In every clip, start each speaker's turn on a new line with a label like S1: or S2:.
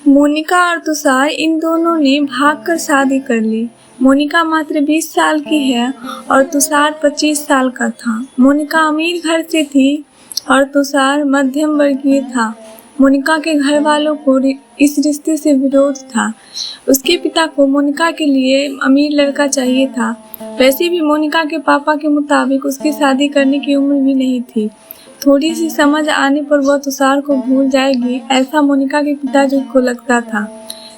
S1: मोनिका और तुषार इन दोनों ने भागकर शादी कर ली। मोनिका मात्र 20 साल की है और तुषार 25 साल का था। मोनिका अमीर घर से थी और तुषार मध्यम वर्गीय था। मोनिका के घर वालों को इस रिश्ते से विरोध था। उसके पिता को मोनिका के लिए अमीर लड़का चाहिए था। वैसे भी मोनिका के पापा के मुताबिक उसकी शादी करने की उम्र भी नहीं थी। थोड़ी सी समझ आने पर वह तुषार को भूल जाएगी, ऐसा मोनिका के पिताजी को लगता था।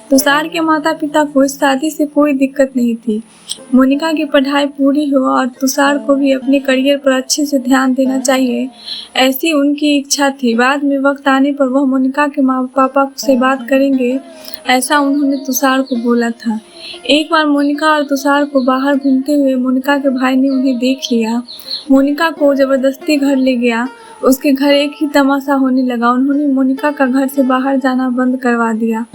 S1: तुषार के माता पिता को इस शादी से कोई दिक्कत नहीं थी। मोनिका की पढ़ाई पूरी हो और तुषार को भी अपने करियर पर अच्छे से ध्यान देना चाहिए, ऐसी उनकी इच्छा थी। बाद में वक्त आने पर वह मोनिका के माँ पापा से बात करेंगे, ऐसा उन्होंने तुषार को बोला था। एक बार मोनिका और तुषार को बाहर घूमते हुए मोनिका के भाई ने उन्हें देख लिया। मोनिका को जबरदस्ती घर ले गया। उसके घर एक ही तमाशा होने लगा। उन्होंने मोनिका का घर से बाहर जाना बंद करवा दिया।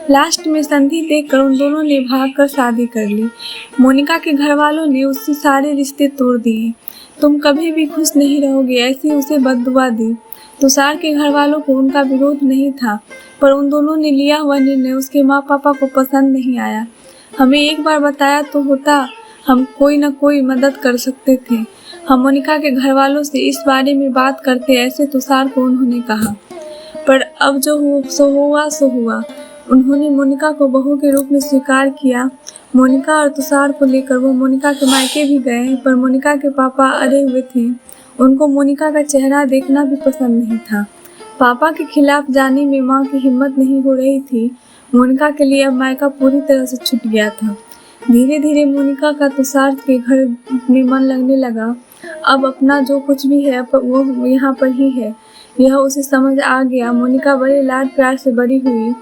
S1: लास्ट में संधि देखकर उन दोनों ने भागकर शादी कर ली। मोनिका के घर वालों ने उससे सारे रिश्ते तोड़ दिए। तुम कभी भी खुश नहीं रहोगे, ऐसी उसे बद्दुआ दी। तुषार के घर वालों को उनका विरोध नहीं था, पर उन दोनों ने लिया हुआ निर्णय उसके माँ पापा को पसंद नहीं आया। हमें एक बार बताया तो होता, हम कोई न कोई मदद कर सकते थे। हम मोनिका के घर वालों से इस बारे में बात करते, ऐसे तुषार को उन्होंने कहा। पर अब जो सो हुआ सो हुआ। उन्होंने मोनिका को बहू के रूप में स्वीकार किया। मोनिका और तुषार को लेकर वो मोनिका के मायके भी गए, पर मोनिका के पापा अड़े हुए थे। उनको मोनिका का चेहरा देखना भी पसंद नहीं था। पापा के खिलाफ जाने में माँ की हिम्मत नहीं हो रही थी। मोनिका के लिए अब मायका पूरी तरह से छूट गया था। धीरे धीरे मोनिका का तुषार के घर में मन लगने लगा। अब अपना जो कुछ भी है वो यहाँ पर ही है, यह उसे समझ आ गया। मोनिका बड़े लाड प्यार से बड़ी हुई।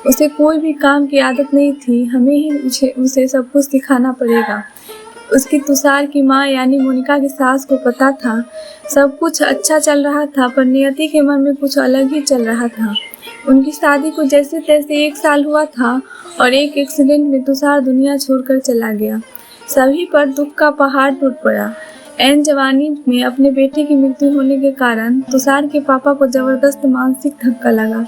S1: उसे कोई भी काम की आदत नहीं थी। हमें ही उसे सब कुछ सिखाना पड़ेगा। उसकी तुषार की माँ यानी मोनिका की सास को पता था सब कुछ अच्छा चल रहा था, पर नियति के मन में कुछ अलग ही चल रहा था। उनकी शादी को जैसे तैसे 1 साल हुआ था और एक एक्सीडेंट में तुषार दुनिया छोड़कर चला गया। सभी पर दुख का पहाड़ टूट पड़ा। एन जवानी में अपने बेटे की मृत्यु होने के कारण तुषार के पापा को जबरदस्त मानसिक धक्का लगा।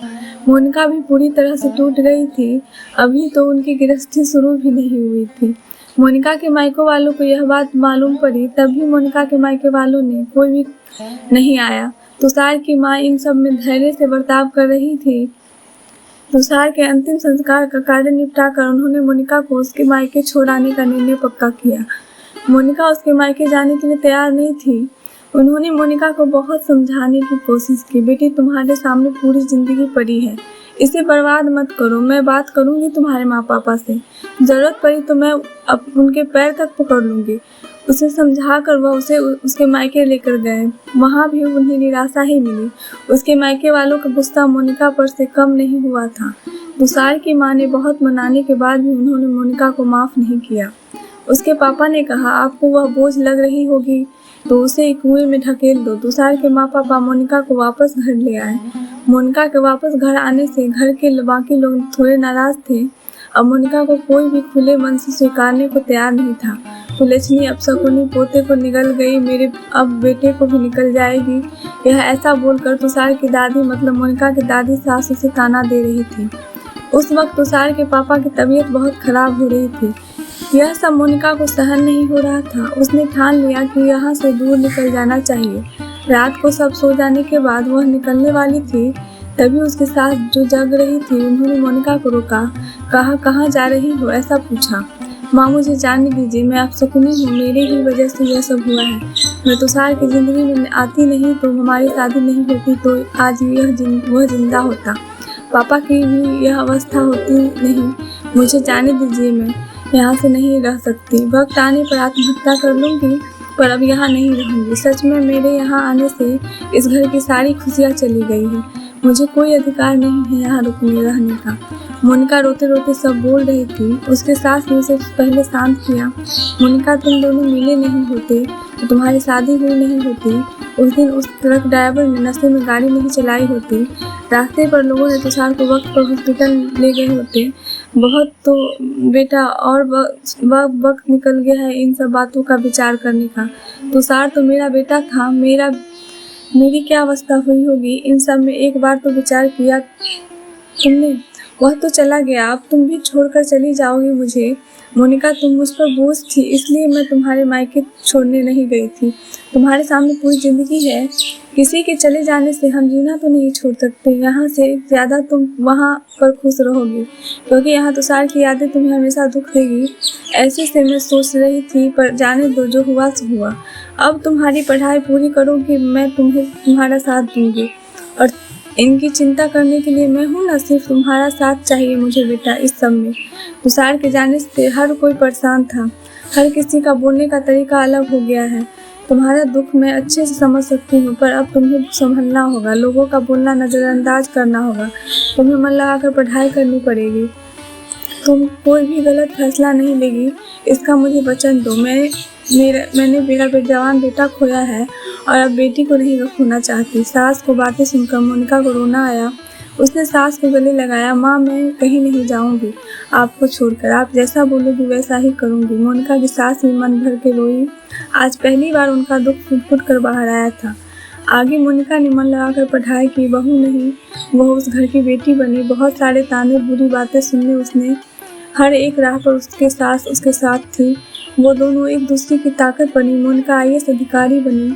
S1: मोनिका भी पूरी तरह से टूट गई थी। अभी तो उनकी गृहस्थी शुरू भी नहीं हुई थी। मोनिका के मायके वालों को यह बात मालूम पड़ी, तभी मोनिका के मायके वालों ने कोई भी नहीं आया। तुषार की माँ इन सब में धैर्य से बर्ताव कर रही थी। तुषार के अंतिम संस्कार का कार्य निपटाकर उन्होंने मोनिका को उसके मायके छोड़ाने का निर्णय पक्का किया। मोनिका उसके मायके जाने के लिए तैयार नहीं थी। उन्होंने मोनिका को बहुत समझाने की कोशिश की। बेटी, तुम्हारे सामने पूरी जिंदगी पड़ी है, इसे बर्बाद मत करो। मैं बात करूंगी तुम्हारे माँ पापा से, जरूरत पड़ी तो मैं उनके पैर तक पकड़ लूंगी। उसे समझाकर वह उसे उसके मायके लेकर गए। वहाँ भी उन्हें निराशा ही मिली। उसके मायके वालों का गुस्सा मोनिका पर से कम नहीं हुआ था। तुषार की माँ ने बहुत मनाने के बाद भी उन्होंने मोनिका को माफ़ नहीं किया। उसके पापा ने कहा, आपको वह बोझ लग रही होगी तो उसे एक कुएं में ढकेल दो। तुषार के माँ पापा मोनिका को वापस घर ले आए। मोनिका के वापस घर आने से घर के बाकी लोग थोड़े नाराज थे। अब मोनिका को कोई भी खुले मन से स्वीकारने को तैयार नहीं था। कुलच्छनी अपशकुनी पोते को निकल गई, मेरे अब बेटे को भी निकल जाएगी। यह ऐसा बोलकर तुषार की दादी मतलब मोनिका की दादी सास उसे ताना दे रही थी। उस वक्त तुषार के पापा की तबीयत बहुत खराब हो रही थी। यह सब मोनिका को सहन नहीं हो रहा था। उसने ठान लिया कि यहाँ से दूर निकल जाना चाहिए। रात को सब सो जाने के बाद वह निकलने वाली थी, तभी उसके साथ जो जग रही थी उन्होंने मोनिका को रोका। कहा, कहाँ जा रही हो, ऐसा पूछा। माँ, मुझे जाने दीजिए, मैं अपशकुनी हूँ, मेरी ही वजह से यह सब हुआ है। मैं तुषार की ज़िंदगी में आती नहीं तो हमारी शादी नहीं होती, तो आज वह जिंदा होता। पापा की भी यह अवस्था होती नहीं। मुझे जाने दीजिए, मैं यहाँ से नहीं रह सकती। वक्त आने पर आत्महत्या कर लूँगी, पर अब यहाँ नहीं रहूँगी। सच में मेरे यहाँ आने से इस घर की सारी खुशियाँ चली गई है। मुझे कोई अधिकार नहीं है यहाँ रहने का। मोनिका रोते रोते सब बोल रही थी। उसके सास ने उसे पहले शांत किया। मोनिका, तुम दोनों मिले नहीं होते तो तुम्हारी शादी हुई नहीं होती। उस दिन उस ट्रक ड्राइवर ने नशे में गाड़ी नहीं चलाई होती। रास्ते पर लोगों ने तुषार को वक्त पर हॉस्पिटल ले गए होते। बहुत तो बेटा, और वक्त निकल गया है इन सब बातों का विचार करने का। तुषार तो मेरा बेटा था। मेरी क्या अवस्था हुई होगी इन सब में एक बार तो विचार किया तुमने? वह तो चला गया, अब तुम भी छोड़कर चली जाओगी मुझे। मोनिका, तुम मुझ पर बोझ थी, इसलिए मैं तुम्हारे मायके छोड़ने नहीं गई थी। तुम्हारे सामने पूरी जिंदगी है। किसी के चले जाने से हम जीना तो नहीं छोड़ सकते। यहाँ से ज़्यादा तुम वहाँ पर खुश रहोगी, क्योंकि यहाँ तुषार की यादें तुम्हें हमेशा दुख देगी। ऐसे से मैं सोच रही थी, पर जाने दो, जो हुआ सो हुआ। अब तुम्हारी पढ़ाई पूरी करोगी, मैं तुम्हें तुम्हारा साथ दूंगी, और इनकी चिंता करने के लिए मैं हूँ ना। सिर्फ तुम्हारा साथ चाहिए मुझे बेटा इस सब में। तुषार के जाने से हर कोई परेशान था। हर किसी का बोलने का तरीका अलग हो गया है। तुम्हारा दुख मैं अच्छे से समझ सकती हूँ, पर अब तुम्हें संभलना होगा। लोगों का बोलना नज़रअंदाज करना होगा। तुम्हें मन लगाकर पढ़ाई करनी पड़ेगी। तुम कोई भी गलत फैसला नहीं लेगी, इसका मुझे वचन दो। मैंने मेरा जवान बेटा खोया है, और अब बेटी को नहीं खोना चाहती। सास को बातें सुनकर मोनिका को रोना आया। उसने सास को गले लगाया। माँ, मैं कहीं नहीं जाऊंगी आपको छोड़कर। आप जैसा बोलोगी वैसा ही करूंगी। मोनिका की सास भी मन भर के रोई। आज पहली बार उनका दुख फुट कर बाहर आया था। आगे मोनिका ने मन लगाकर पढ़ाई की। बहू नहीं, वह उस घर की बेटी बनी। बहुत सारे ताने, बुरी बातें सुनने उसने। हर एक राह पर उसके सास उसके साथ थी। वो दोनों एक दूसरे की ताकत बनी। मोनिका IAS अधिकारी बनी।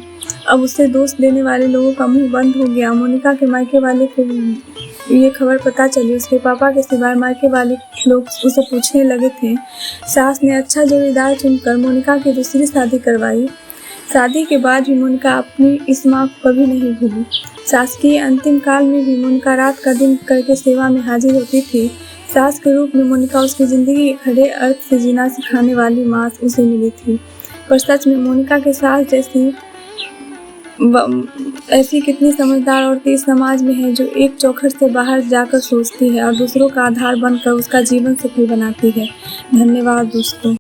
S1: अब उसे दोष देने वाले लोगों का मुंह बंद हो गया। मोनिका के मायके वाले को ये खबर पता चली। उसके पापा के सिवाय मायके वाले लोग उसे पूछने लगे थे। सास ने अच्छा जोड़ीदार चुनकर मोनिका की दूसरी शादी करवाई। शादी के बाद भी मोनिका अपनी इस माँ को कभी नहीं भूली। सास के अंतिम काल में भी मोनिका रात का दिन करके सेवा में हाजिर होती थी। सास के रूप में मोनिका उसकी जिंदगी के खड़े अर्थ से जीना सिखाने वाली माँ उसे मिली थी। पर सच में मोनिका के सास जैसी ऐसी कितनी समझदार औरतें इस समाज में है, जो एक चौखट से बाहर जाकर सोचती है और दूसरों का आधार बनकर उसका जीवन सफल बनाती है। धन्यवाद दोस्तों।